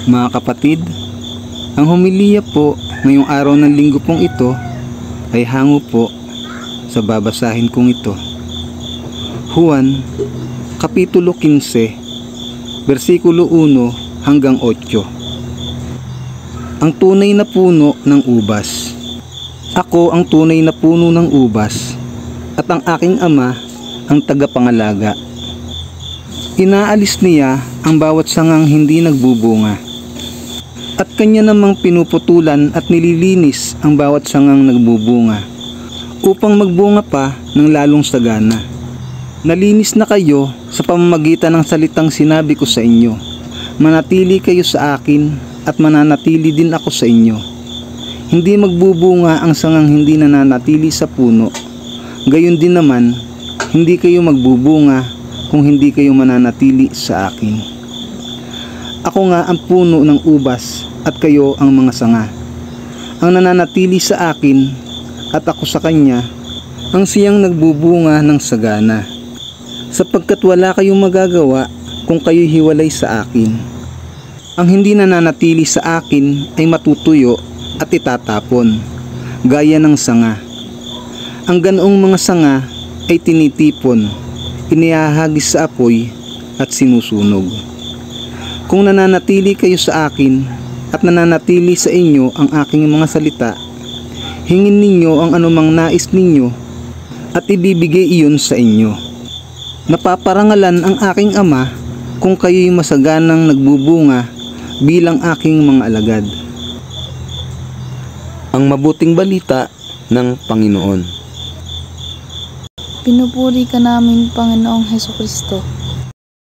Mga kapatid, ang homilya po ngayong araw ng linggo pong ito ay hango po sa babasahin kong ito. Juan, Kapitulo 15, versikulo 1 hanggang 8. Ang tunay na puno ng ubas. Ako ang tunay na puno ng ubas, at ang aking ama ang tagapangalaga. Inaalis niya ang bawat sangang hindi nagbubunga, at kanya namang pinuputulan at nililinis ang bawat sangang nagbubunga, upang magbunga pa ng lalong sagana. Nalinis na kayo sa pamamagitan ng salitang sinabi ko sa inyo. Manatili kayo sa akin at mananatili din ako sa inyo. Hindi magbubunga ang sangang hindi nananatili sa puno. Gayon din naman, hindi kayo magbubunga kung hindi kayo mananatili sa akin. Ako nga ang puno ng ubas at kayo ang mga sanga. Ang nananatili sa akin at ako sa kanya, ang siyang nagbubunga ng sagana. Sapagkat wala kayong magagawa kung kayo'y hiwalay sa akin. Ang hindi nananatili sa akin ay matutuyo at itatapon, gaya ng sanga. Ang ganoong mga sanga ay tinitipon, inihahagis sa apoy at sinusunog. Kung nananatili kayo sa akin at nananatili sa inyo ang aking mga salita, hingin ninyo ang anumang nais ninyo at ibibigay iyon sa inyo. Napaparangalan ang aking ama kung kayo'y masaganang nagbubunga bilang aking mga alagad. Ang mabuting balita ng Panginoon. Pinupuri ka namin, Panginoong Hesukristo.